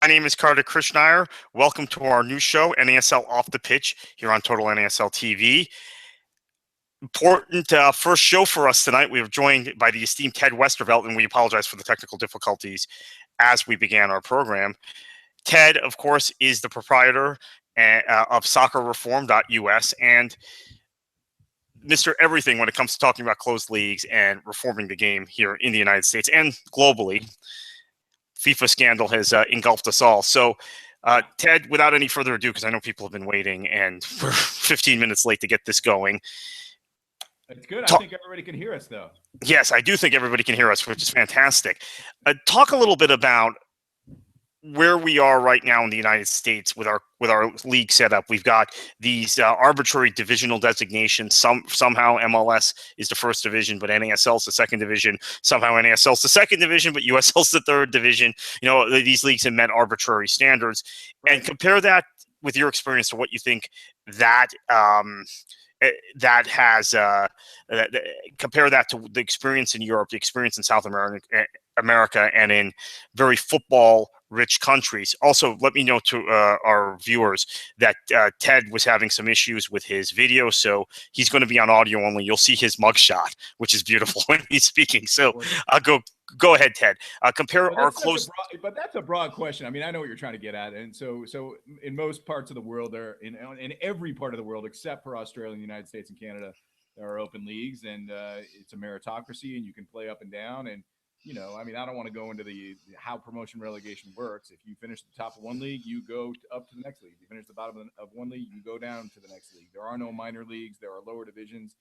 name is Kartik. Welcome to our new show, NASL Off The Pitch, here on Total NASL TV. Important first show for us tonight. We are joined by the esteemed Ted Westervelt, and we apologize for the technical difficulties as we began our program. Ted, of course, is the proprietor of soccerreform.us and Mr. Everything when it comes to talking about closed leagues and reforming the game here in the United States and globally. FIFA scandal has engulfed us all. So, Ted, without any further ado, because I know people have been waiting and we're 15 minutes late to get this going. It's good. I think everybody can hear us, though. Yes, I do think everybody can hear us, which is fantastic. Talk a little bit about where we are right now in the United States with our league setup. We've got these arbitrary divisional designations. Somehow MLS is the first division, but NASL is the second division. Somehow NASL is the second division, but USL is the third division. You know, these leagues have met arbitrary standards. Right. And compare that with your experience to what you think that compare that to the experience in Europe, the experience in South America, and in very football-rich countries. Also, let me know to our viewers that Ted was having some issues with his video, so he's going to be on audio only. You'll see his mugshot, which is beautiful when he's speaking. So go ahead, Ted. Compare our close. But that's a broad question. I mean, I know what you're trying to get at, and so in most parts of the world, in every part of the world except for Australia, the United States, and Canada, there are open leagues, and it's a meritocracy, and you can play up and down. And you know, I mean, I don't want to go into how promotion relegation works. If you finish the top of one league, you go up to the next league. If you finish the bottom of one league, you go down to the next league. There are no minor leagues. There are lower divisions.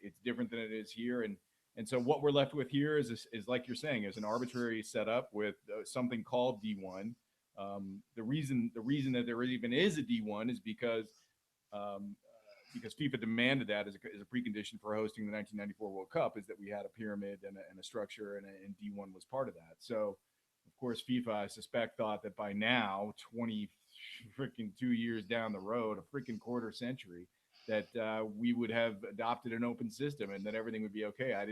It's different than it is here. And so what we're left with here is like you're saying, is an arbitrary setup with something called D1. The reason that there even is a D1 is because FIFA demanded that as a precondition for hosting the 1994 World Cup, is that we had a pyramid and a structure, and D1 was part of that. So, of course, FIFA, I suspect, thought that by now, 22 years down the road, a freaking quarter century, that we would have adopted an open system and that everything would be okay. I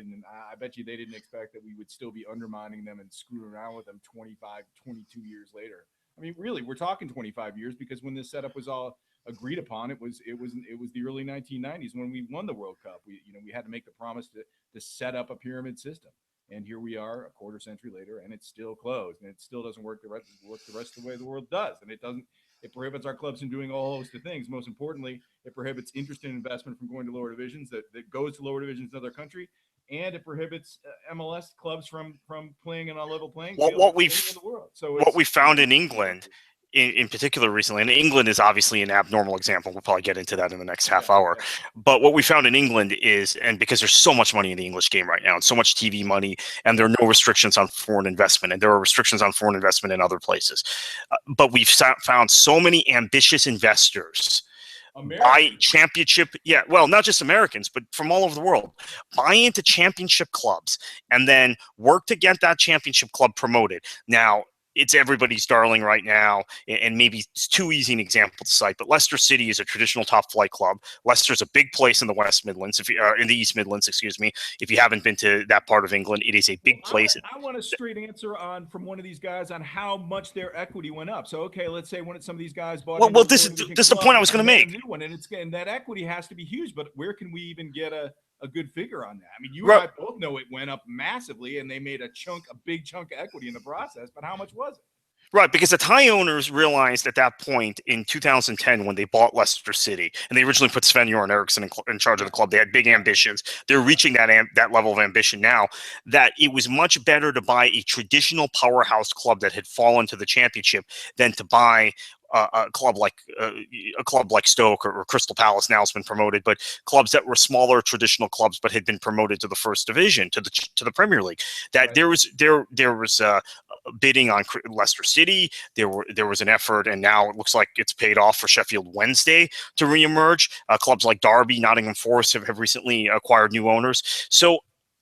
bet you they didn't expect that we would still be undermining them and screwing around with them 22 years later. I mean, really, we're talking 25 years, because when this setup was all agreed upon, it was the early 1990s when we won the World Cup. We had to make the promise to set up a pyramid system, and here we are a quarter century later, and it's still closed, and it still doesn't work the rest of the way the world does, and it prohibits our clubs from doing a whole host of things. Most importantly, it prohibits interest in investment from going to lower divisions that goes to lower divisions in other country, and it prohibits MLS clubs from playing on a level playing field what in the world. So what we found in England, in particular recently, and England is obviously an abnormal example. We'll probably get into that in the next half hour. Yeah. But what we found in England is, and because there's so much money in the English game right now, and so much TV money, and there are no restrictions on foreign investment, and there are restrictions on foreign investment in other places. But we've found so many ambitious investors buy championship, not just Americans, but from all over the world, buy into championship clubs and then work to get that championship club promoted. Now, it's everybody's darling right now, and maybe it's too easy an example to cite, but Leicester City is a traditional top-flight club. Leicester's a big place in the West Midlands, in the East Midlands, excuse me. If you haven't been to that part of England, it is a big place. I want a straight answer from one of these guys on how much their equity went up. So, okay, let's say some of these guys bought. Well, this is the point I was going to make. And that equity has to be huge, but where can we even get a good figure on that? I mean, you and I both know it went up massively, and they made a big chunk of equity in the process, but how much was it? Right, because the Thai owners realized at that point in 2010 when they bought Leicester City, and they originally put Sven-Göran Eriksson in charge of the club. They had big ambitions. They're reaching that level of ambition now, that it was much better to buy a traditional powerhouse club that had fallen to the championship than to buy a club like Stoke or Crystal Palace. Now it's been promoted, but clubs that were smaller traditional clubs but had been promoted to the first division, to the Premier League. That right. there was bidding on Leicester City. There was an effort, and now it looks like it's paid off for Sheffield Wednesday to reemerge. Clubs like Derby, Nottingham Forest have recently acquired new owners. So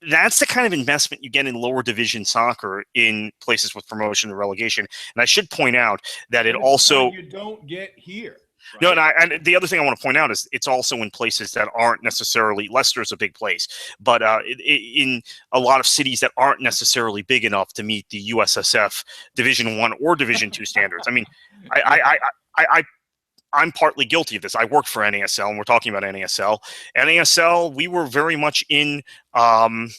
that's the kind of investment you get in lower division soccer in places with promotion and relegation. And I should point out that it also you don't get here. No, and the other thing I want to point out is it's also in places that aren't necessarily. Leicester's a big place, but in a lot of cities that aren't necessarily big enough to meet the USSF Division One or Division Two standards. I mean, I'm partly guilty of this. I worked for NASL, and we're talking about NASL. NASL, we were very much in the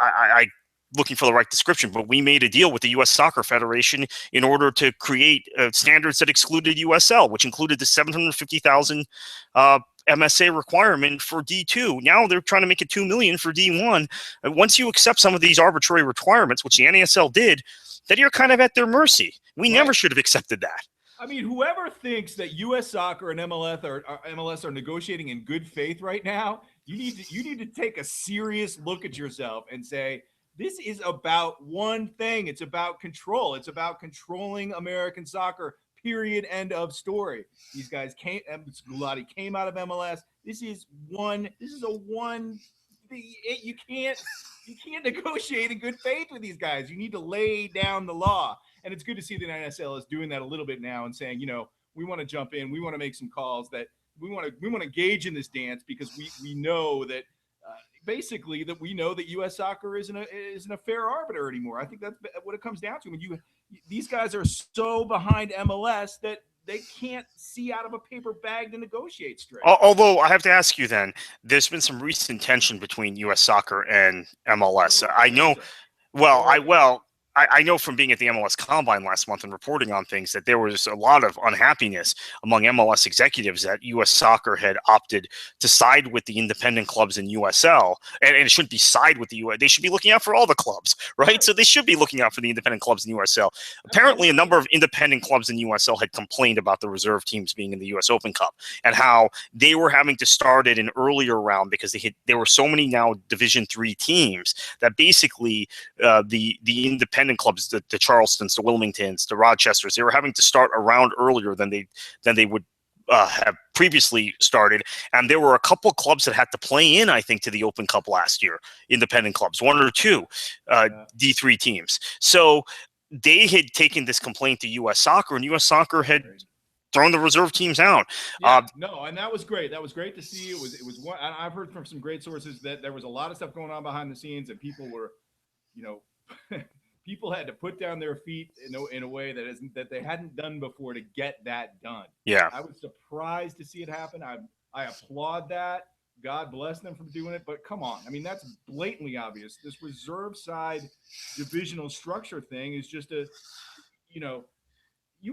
I looking for the right description, but we made a deal with the U.S. Soccer Federation in order to create standards that excluded USL, which included the 750,000 MSA requirement for D2. Now they're trying to make it 2 million for D1. Once you accept some of these arbitrary requirements, which the NASL did, then you're kind of at their mercy. We never should have accepted that. I mean, whoever thinks that U.S. Soccer and MLS are negotiating in good faith right now, you need to take a serious look at yourself and say, this is about one thing. It's about control. It's about controlling American soccer, period, end of story. These guys came out of MLS. You can't negotiate in good faith with these guys. You need to lay down the law. And it's good to see that NSL is doing that a little bit now and saying, we want to jump in. We want to make some calls that we want to engage in this dance because we know that basically that we know that U.S. soccer isn't a fair arbiter anymore. I think that's what it comes down to. When these guys are so behind MLS that they can't see out of a paper bag to negotiate straight. Although I have to ask you then, there's been some recent tension between U.S. soccer and MLS. I know. I know from being at the MLS Combine last month and reporting on things that there was a lot of unhappiness among MLS executives that U.S. Soccer had opted to side with the independent clubs in USL, and it shouldn't be side with the U.S. They should be looking out for all the clubs, right? So they should be looking out for the independent clubs in USL. Apparently, a number of independent clubs in USL had complained about the reserve teams being in the U.S. Open Cup and how they were having to start at an earlier round because there were so many now Division III teams that basically the independent clubs, the Charlestons, the Wilmingtons, the Rochesters, they were having to start a round earlier than they would have previously started. And there were a couple clubs that had to play in, I think, to the Open Cup last year, independent clubs, one or two D3 teams. So they had taken this complaint to U.S. Soccer, and U.S. Soccer had thrown the reserve teams out. And that was great. That was great to see. It was one. I've heard from some great sources that there was a lot of stuff going on behind the scenes, and people were, people had to put down their feet in a way that they hadn't done before to get that done. Yeah, I was surprised to see it happen. I applaud that. God bless them for doing it. But come on, I mean, that's blatantly obvious. This reserve side divisional structure thing is just you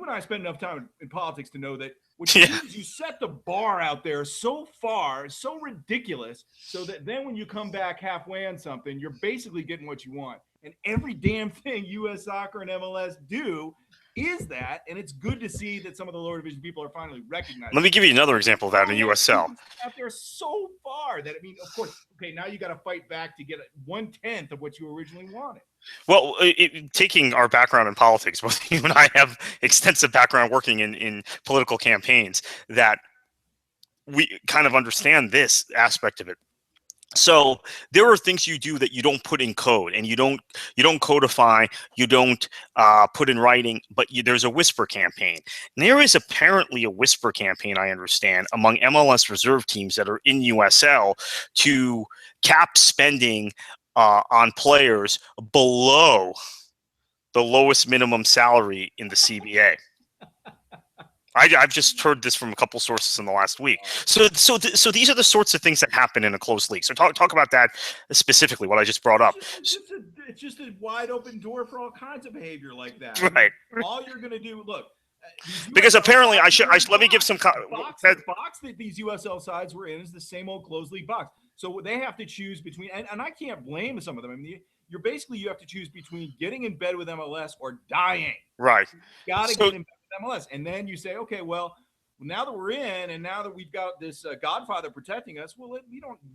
and I spend enough time in politics to know that what you do is you set the bar out there so far, so ridiculous, so that then when you come back halfway on something, you're basically getting what you want. And every damn thing U.S. Soccer and MLS do is that, and it's good to see that some of the lower division people are finally recognizing. Let me give you another example of that in USL. Out there so far that, I mean, of course, okay, now you got to fight back to get 1/10 of what you originally wanted. Well, taking our background in politics, both you and I have extensive background working in political campaigns, that we kind of understand this aspect of it. So there are things you do that you don't put in code, and you don't codify, you don't put in writing, but there's a whisper campaign. And there is apparently a whisper campaign, I understand, among MLS reserve teams that are in USL to cap spending on players below the lowest minimum salary in the CBA. I've just heard this from a couple sources in the last week. So these are the sorts of things that happen in a closed league. So talk about that specifically, what I just brought up. It's just a wide open door for all kinds of behavior like that. Right. All you're going to do, look. Because apparently, let me give some. The box that these USL sides were in is the same old closed league box. So they have to choose between, and I can't blame some of them. I mean, you have to choose between getting in bed with MLS or dying. Right. You got to get in bed with MLS. And then you say, okay, well, now that we're in, and now that we've got this Godfather protecting us, well,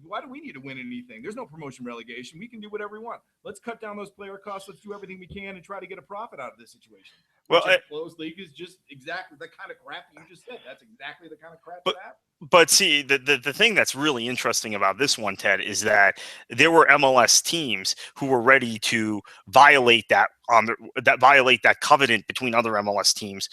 why do we need to win anything? There's no promotion relegation. We can do whatever we want. Let's cut down those player costs. Let's do everything we can and try to get a profit out of this situation. Well, closed league is just exactly the kind of crap that you just said. That's exactly the kind of crap that happens. But see, the thing that's really interesting about this one, Ted, is that there were MLS teams who were ready to violate that covenant between other MLS teams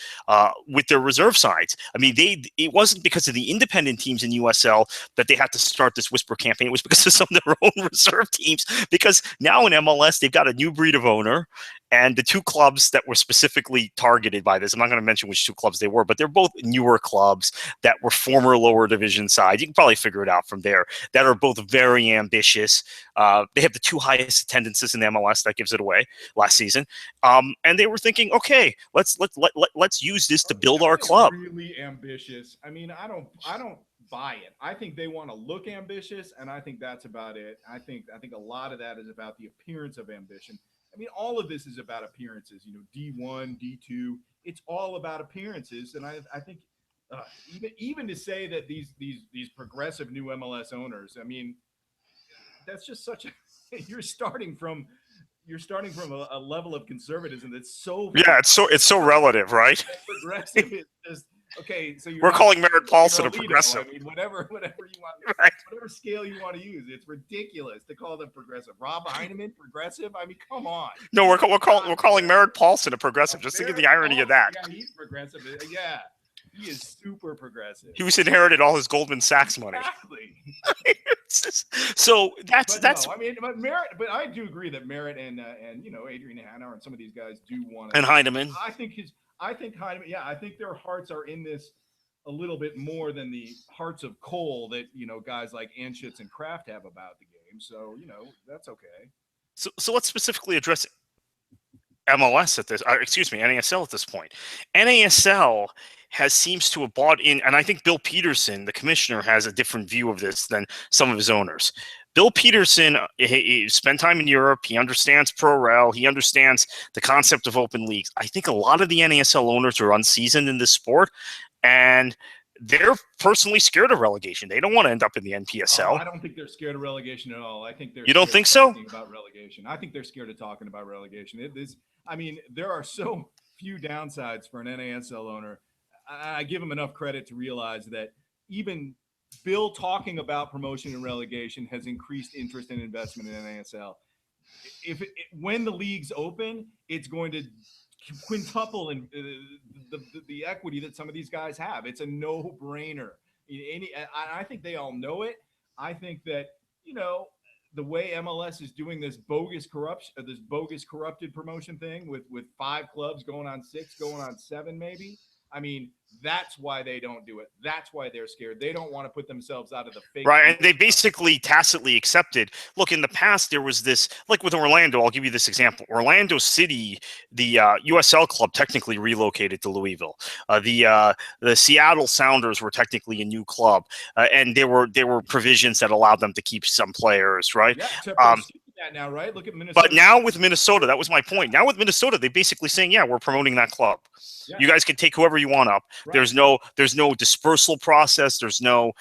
with their reserve sides. I mean, it wasn't because of the independent teams in USL that they had to start this whisper campaign. It was because of some of their own reserve teams. Because now in MLS, they've got a new breed of owner. And the two clubs that were specifically targeted by this, I'm not going to mention which two clubs they were, but they're both newer clubs that were former lower division sides. You can probably figure it out from there. That are both very ambitious. They have the two highest attendances in the MLS. That gives it away last season. And they were thinking, okay, let's use this to build our club. Really ambitious. I mean, I don't buy it. I think they want to look ambitious, and I think that's about it. I think a lot of that is about the appearance of ambition. I mean, all of this is about appearances. You know, D1, D2. It's all about appearances, and I think even to say that these progressive new MLS owners. I mean, that's just such a you're starting from a level of conservatism that's so it's so relative, right? Progressive is just okay. So we're calling Merritt Paulson a progressive. I mean, whatever you want, right. Whatever scale you want to use, it's ridiculous to call them progressive. Rob Heineman progressive? I mean, come on. No, we're calling Merritt Paulson a progressive. Just think of the irony of that. Yeah, he's progressive. Yeah. He is super progressive. He was inherited all his Goldman Sachs money. Exactly. So that's. No, I mean, but Merritt. But I do agree that Merritt and Adrian Hanauer and some of these guys do want to. And Heineman. I think Heineman. Yeah, I think their hearts are in this a little bit more than the hearts of coal that guys like Anschutz and Kraft have about the game. So that's okay. So let's specifically address MLS at this. NASL at this point. NASL seems to have bought in, and I think Bill Peterson, the commissioner, has a different view of this than some of his owners. Bill Peterson he spent time in Europe. He understands pro-rel. He understands the concept of open leagues. I think a lot of the NASL owners are unseasoned in this sport, and they're personally scared of relegation. They don't want to end up in the NPSL. I don't think they're scared of relegation at all. I think they're. You don't think so? About relegation, I think they're scared of talking about relegation. I mean, there are so few downsides for an NASL owner. I give him enough credit to realize that even Bill talking about promotion and relegation has increased interest and investment in NASL. When the leagues open, it's going to quintuple in the equity that some of these guys have. It's a no-brainer. I think they all know it. I think that the way MLS is doing this bogus corrupted promotion thing with 5 clubs going on 6, going on 7, maybe. I mean, that's why they don't do it. That's why they're scared. They don't want to put themselves out of the fake. Right, and they basically tacitly accepted. Look, in the past, there was this, like with Orlando, I'll give you this example. Orlando City, the USL club, technically relocated to Louisville. The Seattle Sounders were technically a new club, and there were provisions that allowed them to keep some players, right? Yeah, that now, right? Look at Minnesota. But now with Minnesota, that was my point. Now with Minnesota, they're basically saying, yeah, we're promoting that club. Yeah. You guys can take whoever you want up. Right. There's no dispersal process. There's no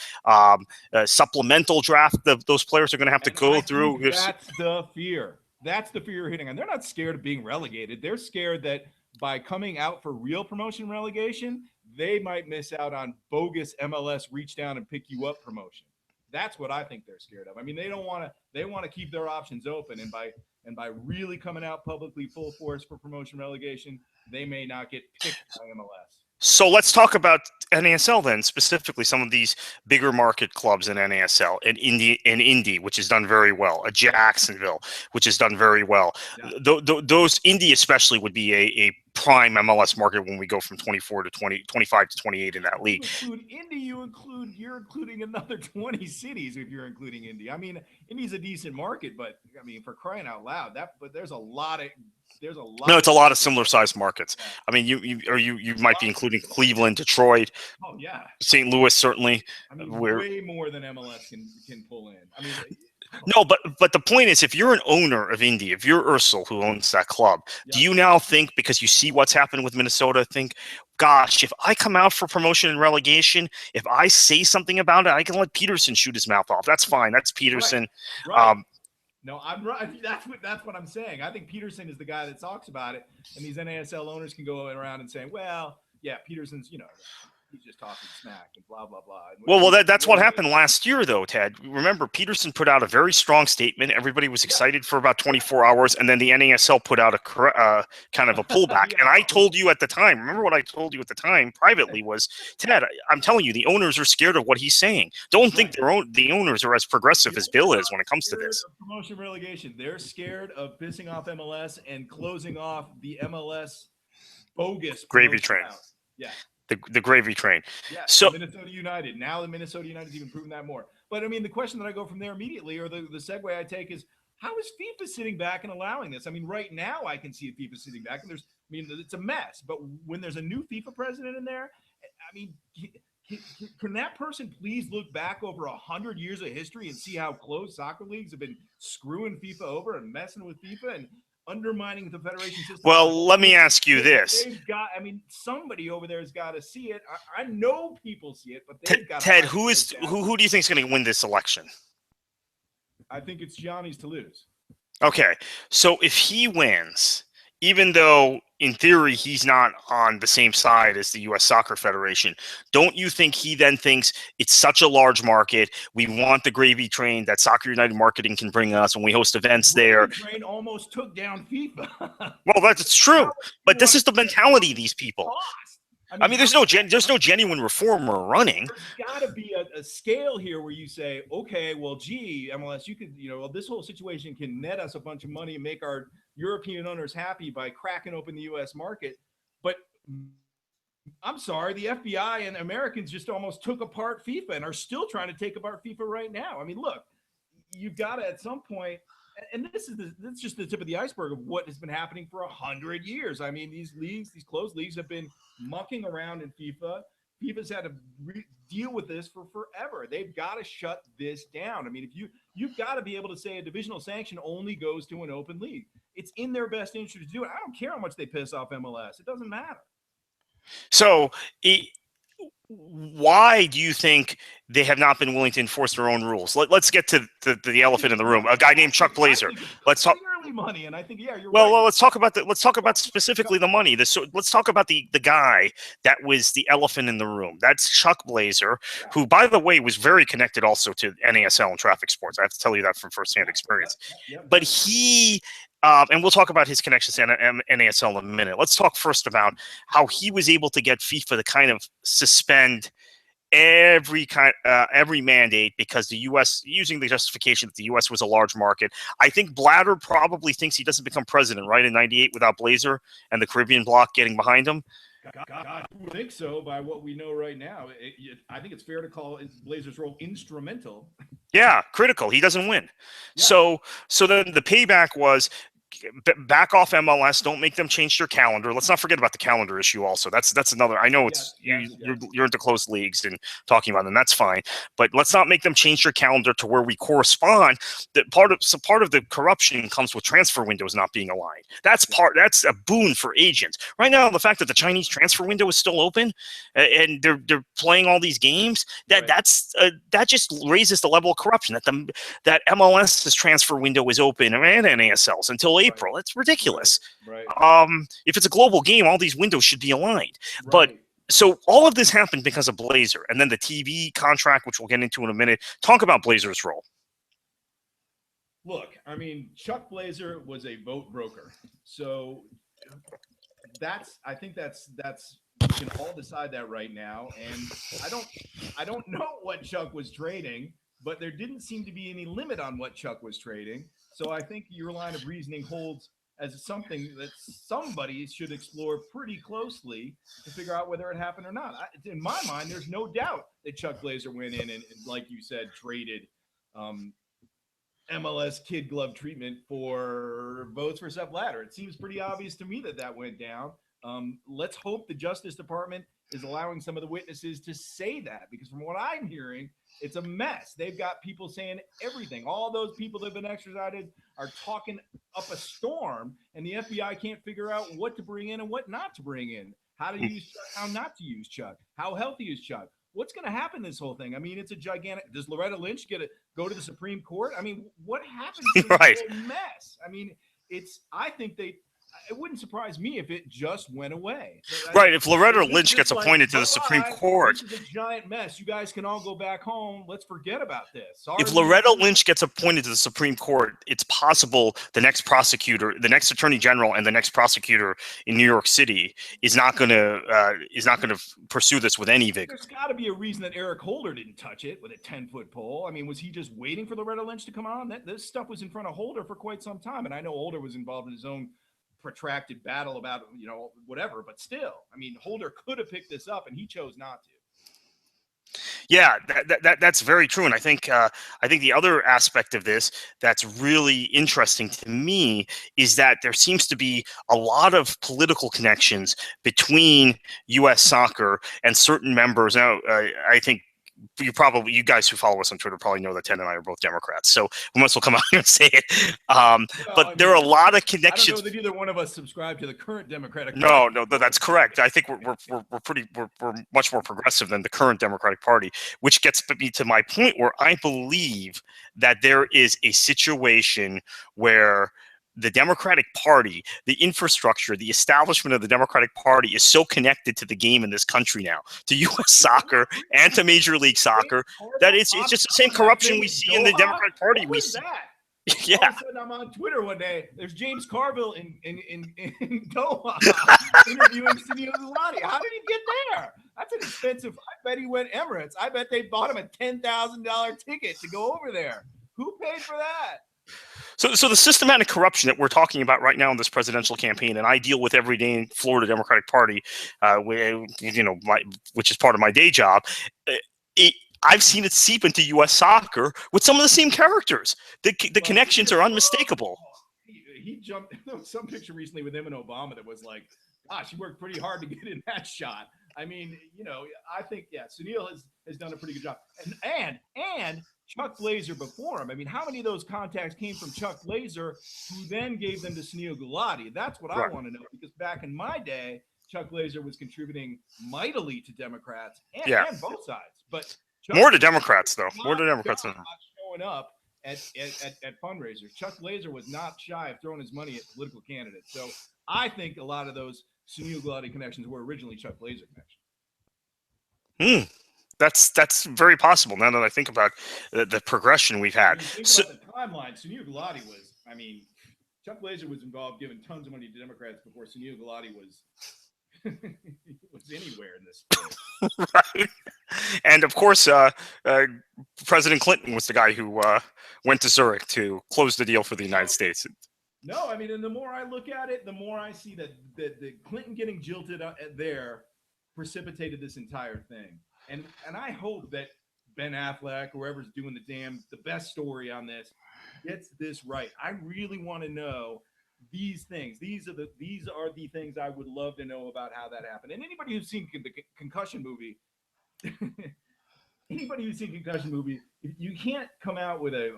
supplemental draft that those players are going to have to go through. That's the fear. That's the fear you're hitting on. They're not scared of being relegated. They're scared that by coming out for real promotion relegation, they might miss out on bogus MLS reach down and pick you up promotion. That's what I think they're scared of. I mean, they want to keep their options open, and by really coming out publicly full force for promotion relegation, they may not get picked by MLS. So let's talk about NASL then, specifically some of these bigger market clubs in NASL, and Indy, which has done very well, a Jacksonville, which has done very well. Yeah. Those Indy especially would be a prime MLS market when we go from 24 to 25 to 28 in that league. Include Indy, you're including another 20 cities if you're including Indy. I mean, Indy's a decent market, but I mean, for crying out loud, but there's a lot. No, it's a lot of similar sized markets. I mean, you might be including Cleveland, Detroit. Oh yeah. St. Louis certainly. I mean, way more than MLS can pull in. I mean. No, but the point is, if you're an owner of Indy, if you're Ursel who owns that club, do you now think, because you see what's happened with Minnesota, think, gosh, if I come out for promotion and relegation, if I say something about it, I can let Peterson shoot his mouth off. That's fine. That's Peterson. Right. No, I'm right. That's what I'm saying. I think Peterson is the guy that talks about it, and these NASL owners can go around and say, well, yeah, Peterson's, he's just talking smack and blah blah blah. Well, that's what happened last year, though, Ted. Remember, Peterson put out a very strong statement. Everybody was excited for about 24 hours, and then the NASL put out a kind of a pullback. And I told you at the time, remember what I told you at the time privately was, Ted, I'm telling you, the owners are scared of what he's saying. Don't think the owners are as progressive as Bill is when it comes to this. Promotion relegation. They're scared of pissing off MLS and closing off the MLS bogus gravy train. Yeah. The gravy train. Yeah, so Minnesota United. Now the Minnesota United's even proven that more. But I mean, the question that I go from there immediately, or the segue I take is, how is FIFA sitting back and allowing this? I mean, right now I can see FIFA sitting back, and it's a mess. But when there's a new FIFA president in there, I mean, can that person please look back over 100 years of history and see how close soccer leagues have been screwing FIFA over and messing with FIFA and undermining the federation system? Well, let me ask you this. Somebody over there has got to see it. I know people see it, but they've got Ted, who do you think is going to win this election? I think it's Gianni's to lose. Okay, so if he wins, even though in theory he's not on the same side as the U.S. Soccer Federation, don't you think he then thinks it's such a large market, we want the gravy train that Soccer United Marketing can bring us when we host events there? The train almost took down FIFA. Well, that's true, but this is the mentality of these people. I mean, there's no genuine reformer running. There's got to be a scale here where you say, okay, well, gee, MLS, you could, this whole situation can net us a bunch of money and make our European owners happy by cracking open the U.S. market. But I'm sorry, the FBI and Americans just almost took apart FIFA and are still trying to take apart FIFA right now. I mean, look, you've got to at some point. And this is just the tip of the iceberg of what has been happening for 100 years. I mean, these closed leagues have been mucking around in FIFA. FIFA's had to deal with this for forever. They've got to shut this down. I mean, if you've got to be able to say a divisional sanction only goes to an open league. It's in their best interest to do it. I don't care how much they piss off MLS. It doesn't matter. So why do you think they have not been willing to enforce their own rules? Let's get to the elephant in the room. A guy named Chuck Blazer. Let's talk money, and I think you're right. Well, let's talk about specifically the money. Let's talk about the guy that was the elephant in the room. That's Chuck Blazer, who, by the way, was very connected also to NASL and traffic sports. I have to tell you that from firsthand experience. But he. And we'll talk about his connections to NASL in a minute. Let's talk first about how he was able to get FIFA to kind of suspend every mandate because the U.S. using the justification that the U.S. was a large market. I think Blatter probably thinks he doesn't become president, right, in '98 without Blazer and the Caribbean bloc getting behind him. God, I think so. By what we know right now, I think it's fair to call Blazer's role instrumental. Yeah, critical. He doesn't win. Yeah. So then the payback was back off MLS. Don't make them change their calendar. Let's not forget about the calendar issue also. That's another. I know it's you're into closed leagues and talking about them. That's fine, but let's not make them change their calendar to where we correspond. That part of the corruption comes with transfer windows not being aligned. That's a boon for agents. Right now, the fact that the Chinese transfer window is still open and they're playing all these games, that just raises the level of corruption. That MLS's transfer window is open and NASL's until April. It's ridiculous. Right. If it's a global game, all these windows should be aligned. Right. But so all of this happened because of Blazer, and then the TV contract, which we'll get into in a minute. Talk about Blazer's role. Look, I mean, Chuck Blazer was a vote broker, so I think that's we can all decide that right now. And I don't know what Chuck was trading, but there didn't seem to be any limit on what Chuck was trading. So I think your line of reasoning holds as something that somebody should explore pretty closely to figure out whether it happened or not. In my mind, there's no doubt that Chuck Blazer went in and like you said, traded MLS kid glove treatment for votes for Sepp Blatter. It seems pretty obvious to me that went down. Let's hope the Justice Department is allowing some of the witnesses to say that, because from what I'm hearing, it's a mess. They've got people saying everything. All those people that have been extradited are talking up a storm, and the FBI can't figure out what to bring in and what not to bring in. How to use Chuck, how not to use Chuck. How healthy is Chuck? What's going to happen this whole thing? I mean, it's a gigantic. Does Loretta Lynch go to the Supreme Court? I mean, what happens to this whole mess? I mean, I think it wouldn't surprise me if it just went away. Right. If Loretta Lynch gets appointed to the Supreme Court, this is a giant mess. You guys can all go back home. Let's forget about this. Sorry, if Loretta Lynch gets appointed to the Supreme Court, it's possible the next prosecutor, the next attorney general, and the next prosecutor in New York City is not going to pursue this with any vigor. There's got to be a reason that Eric Holder didn't touch it with a 10-foot pole. I mean, was he just waiting for Loretta Lynch to come on? This stuff was in front of Holder for quite some time, and I know Holder was involved in his own protracted battle about, whatever, but still, I mean, Holder could have picked this up and he chose not to. Yeah, that's very true, and I think the other aspect of this that's really interesting to me is that there seems to be a lot of political connections between U.S. soccer and certain members. Now, I think you guys who follow us on Twitter probably know that Ted and I are both Democrats, so we must well come out and say it. But there are a lot of connections. I don't know that either one of us subscribe to the current Democratic Party. No, that's correct. I think we're much more progressive than the current Democratic Party, which gets me to my point where I believe that there is a situation where the Democratic Party, the infrastructure, the establishment of the Democratic Party is so connected to the game in this country now, to U.S. soccer and to Major League Soccer, that it's just the same corruption we see in the Democratic Party. What was that? Yeah. All of a sudden I'm on Twitter one day. There's James Carville in Doha interviewing Sunil Gulati. How did he get there? That's an expensive. I bet he went Emirates. I bet they bought him a $10,000 ticket to go over there. Who paid for that? So the systematic corruption that we're talking about right now in this presidential campaign, and I deal with every day in Florida Democratic Party, which is part of my day job. I've seen it seep into U.S. soccer with some of the same characters. The connections are unmistakable. He jumped. There was some picture recently with him and Obama that was like, gosh, he worked pretty hard to get in that shot. I mean, I think, Sunil has done a pretty good job. And Chuck Blazer before him. I mean, how many of those contacts came from Chuck Blazer, who then gave them to Sunil Gulati? That's what I want to know, because back in my day, Chuck Blazer was contributing mightily to Democrats and both sides. But more to Democrats, though. More to Democrats. Not showing up at fundraisers. Chuck Blazer was not shy of throwing his money at political candidates. So I think a lot of those Sunil Gulati connections were originally Chuck Blazer connections. That's very possible now that I think about the progression we've had. Think about the timeline. Sunil Gulati was, Chuck Blazer was involved giving tons of money to Democrats before Sunil Gulati was anywhere in this space. Right. And of course, President Clinton was the guy who went to Zurich to close the deal for the United States. No, and the more I look at it, the more I see that the Clinton getting jilted there precipitated this entire thing. And I hope that Ben Affleck, whoever's doing the best story on this, gets this right. I really want to know these things. These are the things I would love to know about how that happened. And anybody who's seen the Concussion movie, you can't come out with a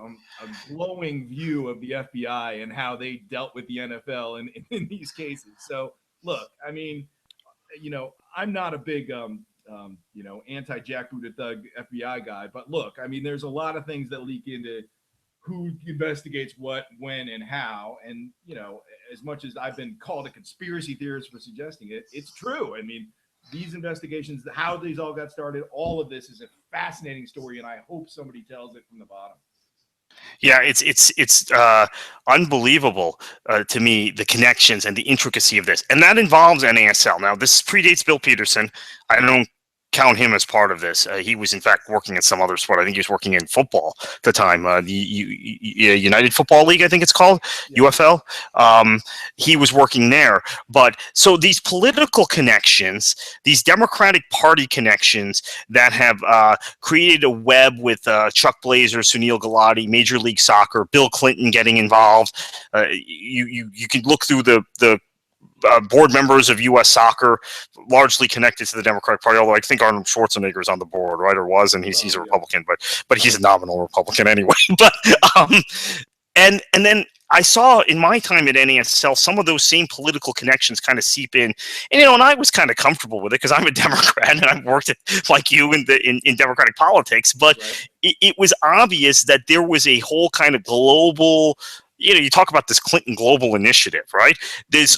glowing view of the FBI and how they dealt with the NFL in these cases. So look, I'm not a big anti-Jack Buddha thug FBI guy, but look, there's a lot of things that leak into who investigates what, when, and how. And, as much as I've been called a conspiracy theorist for suggesting it, it's true. These investigations, how these all got started, all of this is a fascinating story, and I hope somebody tells it from the bottom. Yeah, it's unbelievable to me, the connections and the intricacy of this. And that involves NASL. Now, this predates Bill Peterson. I don't count him as part of this. He was, in fact, working in some other sport. I think he was working in football at the time, the United Football League, I think it's called, UFL. He was working there. But so these political connections, these Democratic Party connections that have created a web with Chuck Blazer, Sunil Gulati, Major League Soccer, Bill Clinton getting involved. You can look through the board members of U.S. Soccer, largely connected to the Democratic Party, although I think Arnold Schwarzenegger is on the board, right, or was, and he's a Republican, but he's a nominal Republican anyway. But and then I saw in my time at NASL some of those same political connections kind of seep in, and I was kind of comfortable with it because I'm a Democrat and I've worked like you in Democratic politics, but it was obvious that there was a whole kind of global you talk about this Clinton Global Initiative, right? There's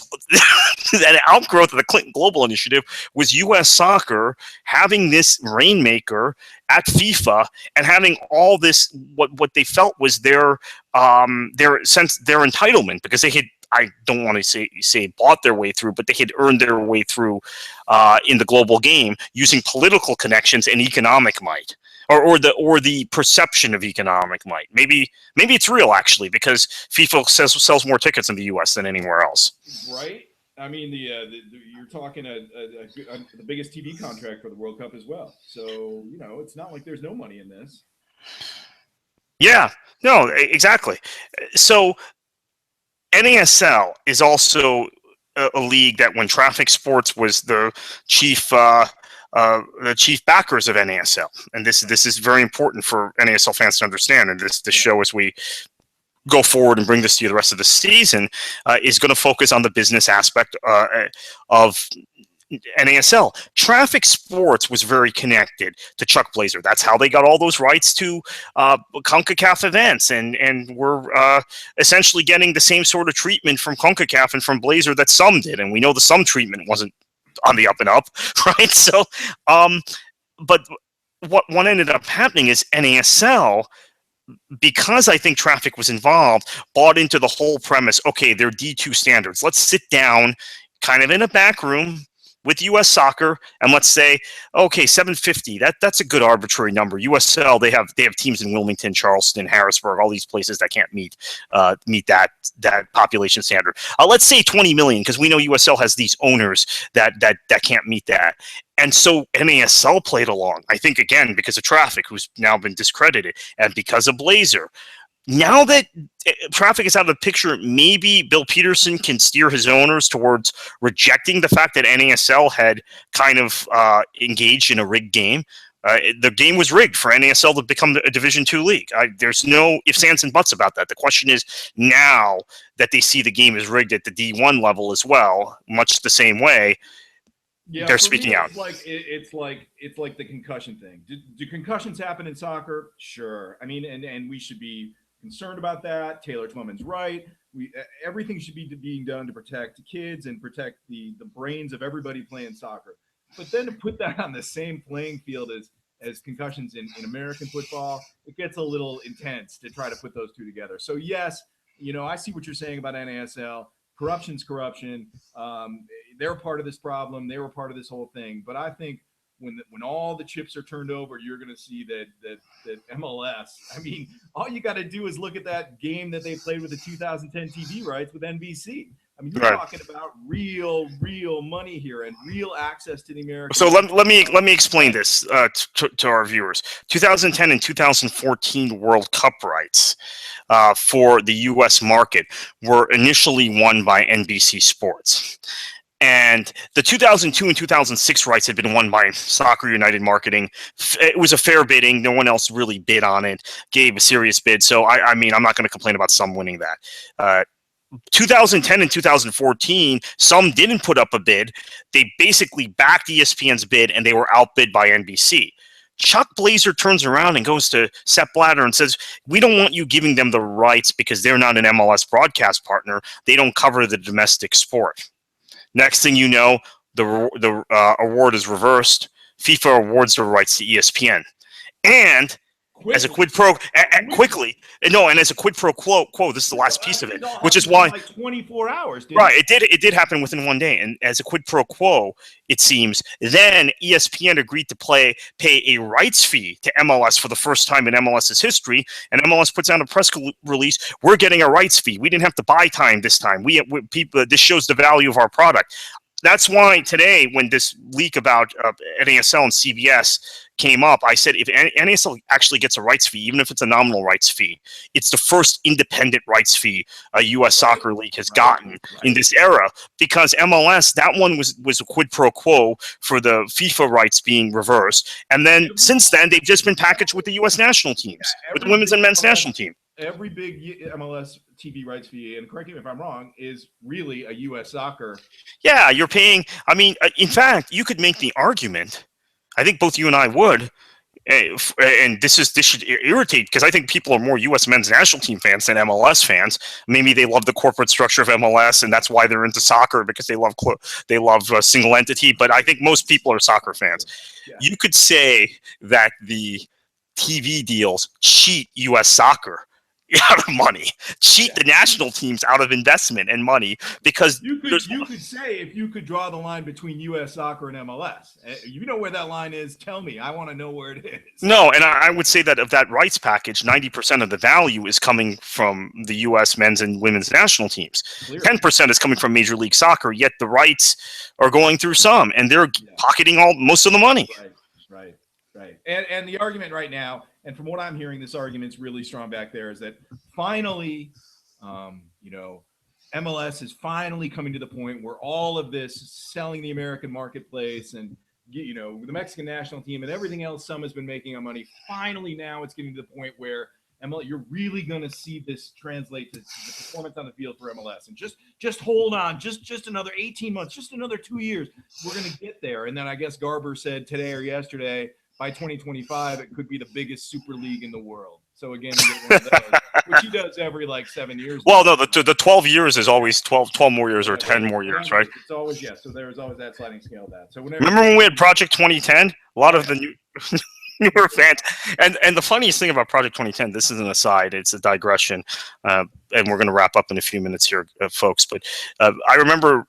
that outgrowth of the Clinton Global Initiative was U.S. Soccer having this rainmaker at FIFA and having all this what they felt was their entitlement, because they had, I don't want to say bought their way through, but they had earned their way through in the global game using political connections and economic might. Or the perception of economic might. Maybe it's real, actually, because FIFA sells more tickets in the U.S. than anywhere else. Right. I mean, you're talking the biggest TV contract for the World Cup as well. So it's not like there's no money in this. Yeah. No. Exactly. So NASL is also a league that, when Traffic Sports was the chief backers of NASL, and this is very important for NASL fans to understand. And this show, as we go forward and bring this to you the rest of the season, is going to focus on the business aspect of NASL. Traffic Sports was very connected to Chuck Blazer. That's how they got all those rights to CONCACAF events, and we're essentially getting the same sort of treatment from CONCACAF and from Blazer that some did, and we know the some treatment wasn't on the up and up, right? So, but what ended up happening is NASL, because I think Traffic was involved, bought into the whole premise. Okay, they're D2 standards. Let's sit down, kind of in a back room with U.S. Soccer, and let's say, okay, 750. That's a good arbitrary number. USL, they have teams in Wilmington, Charleston, Harrisburg, all these places that can't meet that population standard. Let's say 20 million, because we know USL has these owners that can't meet that. And so NASL played along, I think, again, because of Traffic, who's now been discredited, and because of Blazer. Now that Traffic is out of the picture, maybe Bill Peterson can steer his owners towards rejecting the fact that NASL had kind of engaged in a rigged game. The game was rigged for NASL to become a Division II league. There's no ifs, ands, and buts about that. The question is, now that they see the game is rigged at the D1 level as well, much the same way, they're speaking out. It's like the concussion thing. Do concussions happen in soccer? Sure. I mean, and we should be concerned about that. Taylor Twellman's right. Everything should be being done to protect kids and protect the brains of everybody playing soccer. But then to put that on the same playing field as concussions in American football, it gets a little intense to try to put those two together. So yes, I see what you're saying about NASL. Corruption's corruption. They're part of this problem. They were part of this whole thing. But I think when all the chips are turned over, you're going to see that MLS. I mean, all you got to do is look at that game that they played with the 2010 TV rights with NBC. I mean, you're talking about real money here and real access to the American. So let me explain this to our viewers. 2010 and 2014 World Cup rights for the U.S. market were initially won by NBC Sports. And the 2002 and 2006 rights had been won by Soccer United Marketing. It was a fair bidding. No one else really bid on it, gave a serious bid. So, I mean, I'm not going to complain about some winning that. 2010 and 2014, some didn't put up a bid. They basically backed ESPN's bid, and they were outbid by NBC. Chuck Blazer turns around and goes to Sepp Blatter and says, we don't want you giving them the rights because they're not an MLS broadcast partner. They don't cover the domestic sport. Next thing you know, the award is reversed. FIFA awards the rights to ESPN. And as a quid pro, and as a quid pro quo, this is the last piece of it, which is why, like 24 hours. Right, it did happen within one day, and as a quid pro quo, it seems, then ESPN agreed to pay a rights fee to MLS for the first time in MLS's history, and MLS puts out a press release. We're getting a rights fee. We didn't have to buy time this time. This shows the value of our product. That's why today, when this leak about NASL and CBS came up, I said if NASL actually gets a rights fee, even if it's a nominal rights fee, it's the first independent rights fee a U.S. Soccer League has gotten in this era, because MLS, that one was a quid pro quo for the FIFA rights being reversed. And then since then, they've just been packaged with the U.S. national teams, with the women's and men's national team. Every big MLS TV rights fee, and correct me if I'm wrong, is really a U.S. Soccer. Yeah, you're paying. I mean, in fact, you could make the argument, I think both you and I would, And this should irritate, because I think people are more U.S. men's national team fans than MLS fans. Maybe they love the corporate structure of MLS, and that's why they're into soccer, because they love a single entity. But I think most people are soccer fans. Yeah. You could say that the TV deals cheat U.S. soccer out of money, cheat the national teams out of investment and money, because you could say, if you could draw the line between U.S. soccer and MLS, you know where that line is. Tell me, I want to know where it is. No, and I would say that of that rights package, 90% of the value is coming from the U.S. men's and women's national teams. 10% is coming from Major League Soccer. Yet the rights are going through some, and they're pocketing most of the money. Right. And the argument right now, and from what I'm hearing, this argument's really strong back there, is that finally, MLS is finally coming to the point where all of this selling the American marketplace and, the Mexican national team and everything else some has been making on money, finally now it's getting to the point where you're really going to see this translate to the performance on the field for MLS. And just hold on, just another 18 months, just another 2 years, we're going to get there. And then I guess Garber said today or yesterday, by 2025, it could be the biggest super league in the world. So again, you get one of those, which he does every 7 years. Well, no, the 12 years is always 12 more years or 10 more years, right? It's always, so there's always that sliding scale of that. So remember when we had Project 2010? A lot of the newer fans. And the funniest thing about Project 2010, this is an aside, it's a digression, and we're going to wrap up in a few minutes here, folks. But I remember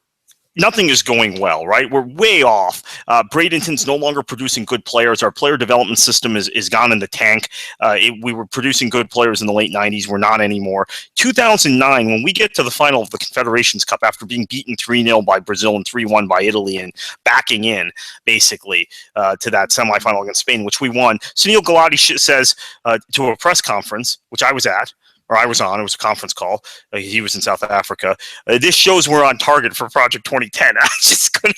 nothing is going well, right? We're way off. Bradenton's no longer producing good players. Our player development system is gone in the tank. We were producing good players in the late 90s. We're not anymore. 2009, when we get to the final of the Confederations Cup after being beaten 3-0 by Brazil and 3-1 by Italy and backing in, basically, to that semifinal against Spain, which we won, Sunil Gulati says to a press conference, which I was at, or I was on, it was a conference call. He was in South Africa. This shows we're on target for Project 2010. I just couldn't,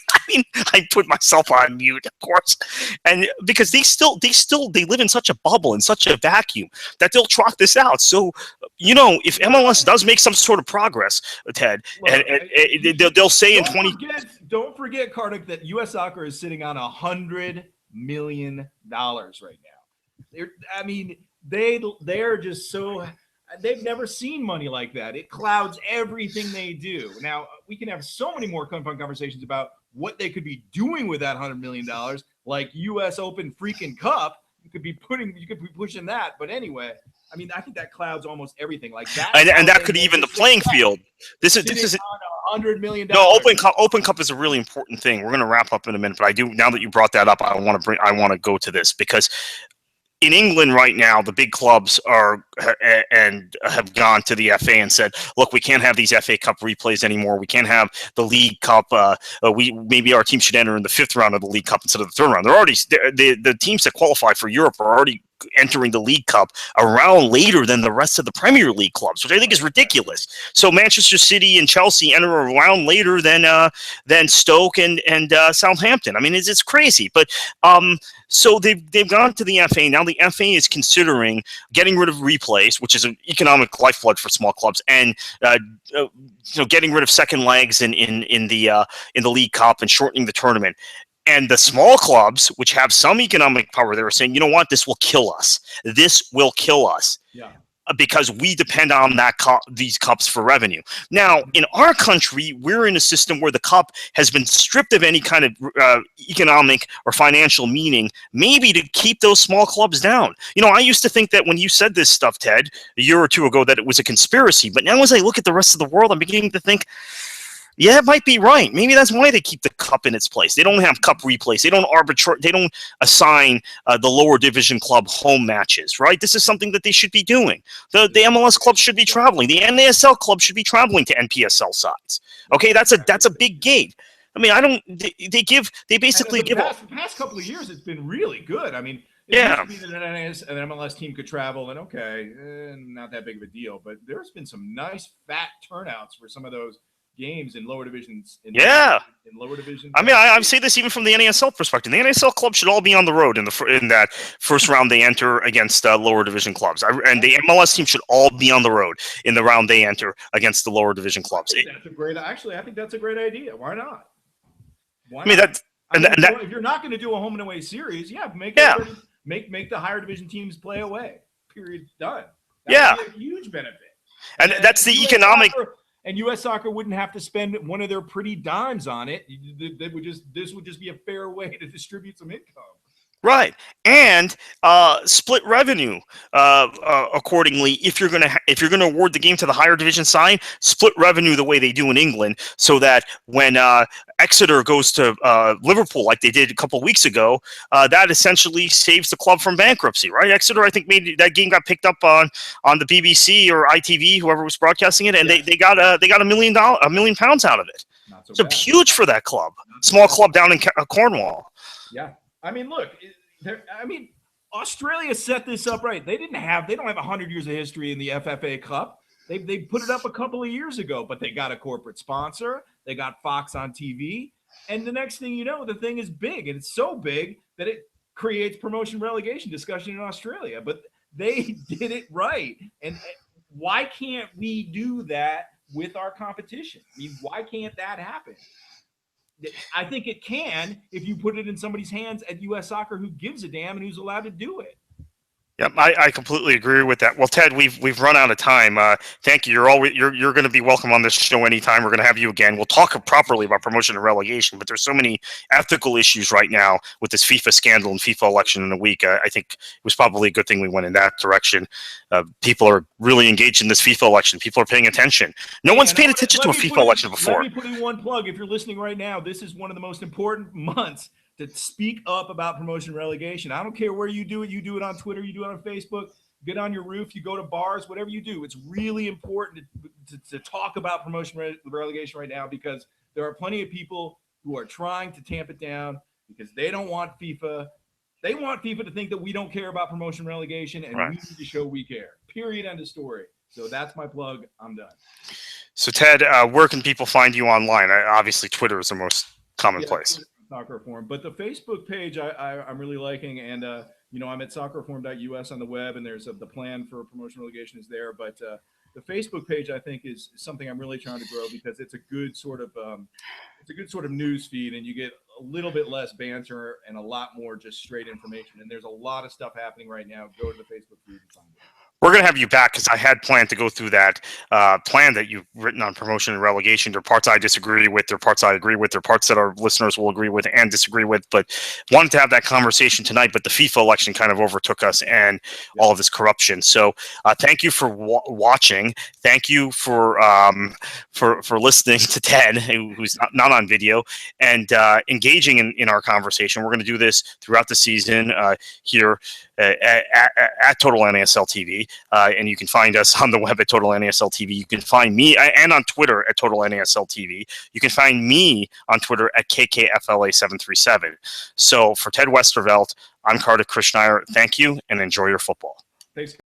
I put myself on mute, of course. And because they live in such a bubble, in such a vacuum, that they'll trot this out. So, if MLS does make some sort of progress, Ted, they'll say in 20... Don't forget, Kartik, that U.S. Soccer is sitting on $100 million right now. They're just so... They've never seen money like that. It clouds everything they do. Now, we can have so many more fun conversations about what they could be doing with that $100 million, like U.S. Open freaking Cup. You could be pushing that. But anyway, I think that clouds almost everything like that. And that could even the playing field. This is $100 million. No, Open Cup is a really important thing. We're going to wrap up in a minute, but now that you brought that up, I want to go to this, because in England right now, the big clubs have gone to the FA and said, "Look, we can't have these FA Cup replays anymore. We can't have the League Cup. Maybe our team should enter in the 5th round of the League Cup instead of the 3rd round." They're already the teams that qualify for Europe are already entering the League Cup a round later than the rest of the Premier League clubs, which I think is ridiculous. So Manchester City and Chelsea enter a round later than Stoke and Southampton. It's crazy. But so they've gone to the FA. Now the FA is considering getting rid of replays, which is an economic lifeblood for small clubs, and getting rid of second legs in the League Cup and shortening the tournament. And the small clubs, which have some economic power, they're saying, you know what, this will kill us. This will kill us. Yeah. Because we depend on these cups for revenue. Now, in our country, we're in a system where the cup has been stripped of any kind of economic or financial meaning, maybe to keep those small clubs down. I used to think that when you said this stuff, Ted, a year or two ago, that it was a conspiracy. But now as I look at the rest of the world, I'm beginning to think, yeah, it might be right. Maybe that's why they keep the cup in its place. They don't have cup replays. They don't assign the lower division club home matches, right? This is something that they should be doing. The MLS club should be traveling. The NASL club should be traveling to NPSL sides. Okay, that's a big gate. They basically give the past couple of years, it's been really good. It used to be that an MLS team could travel, and not that big of a deal. But there's been some nice fat turnouts for some of those games in lower divisions. In lower divisions. I say this even from the NASL perspective. The NASL club should all be on the road in that first round they enter against lower division clubs, and the MLS team should all be on the road in the round they enter against the lower division clubs. I think that's a great idea. Why not? If you're not going to do a home and away series, make Make the higher division teams play away. Period. Done. Yeah. Would be a huge benefit. And that's the economic. And U.S. Soccer wouldn't have to spend one of their pretty dimes on it. This would just be a fair way to distribute some income. Right, and split revenue accordingly. If you're gonna award the game to the higher division side, split revenue the way they do in England, so that when Exeter goes to Liverpool, like they did a couple of weeks ago, that essentially saves the club from bankruptcy. Right, Exeter, I think maybe that game got picked up on the BBC or ITV, whoever was broadcasting it, and they got $1 million out of it. So huge for that club, small club down in Cornwall. Yeah. I mean, look, Australia set this up right. They don't have 100 years of history in the FFA Cup. They put it up a couple of years ago, but they got a corporate sponsor. They got Fox on TV. And the next thing you know, the thing is big. And it's so big that it creates promotion relegation discussion in Australia. But they did it right. And why can't we do that with our competition? I mean, why can't that happen? I think it can if you put it in somebody's hands at U.S. Soccer who gives a damn and who's allowed to do it. Yep, I completely agree with that. Well, Ted, we've run out of time. Thank you. You're going to be welcome on this show anytime. We're going to have you again. We'll talk properly about promotion and relegation, but there's so many ethical issues right now with this FIFA scandal and FIFA election in a week. I think it was probably a good thing we went in that direction. People are really engaged in this FIFA election. People are paying attention. No one's paid attention to a FIFA election before. Let me put in one plug. If you're listening right now, this is one of the most important months to speak up about promotion and relegation. I don't care where you do it. You do it on Twitter. You do it on Facebook. Get on your roof. You go to bars. Whatever you do, it's really important to talk about promotion and relegation right now, because there are plenty of people who are trying to tamp it down because they don't want FIFA. They want FIFA to think that we don't care about promotion and relegation, and we need to show we care. Period. End of story. So that's my plug. I'm done. So Ted, where can people find you online? Obviously, Twitter is the most common place. Soccerreform, but the Facebook page I'm really liking, and I'm at soccerreform.us on the web, and there's the plan for promotion relegation is there, but the Facebook page I think is something I'm really trying to grow, because it's a good sort of news feed, and you get a little bit less banter and a lot more just straight information, and there's a lot of stuff happening right now. Go to the Facebook feed and find it. We're going to have you back because I had planned to go through that plan that you've written on promotion and relegation. There are parts I disagree with. There are parts I agree with. There are parts that our listeners will agree with and disagree with. But wanted to have that conversation tonight. But the FIFA election kind of overtook us and all of this corruption. So thank you for watching. Thank you for listening to Ted, who's not on video, and engaging in our conversation. We're going to do this throughout the season here at Total NASL TV. And you can find us on the web at Total NASL TV. You can find me and on Twitter at Total NASL TV. You can find me on Twitter at KKFLA737. So for Ted Westervelt, I'm Kartik Krishnaiyer. Thank you and enjoy your football. Thanks.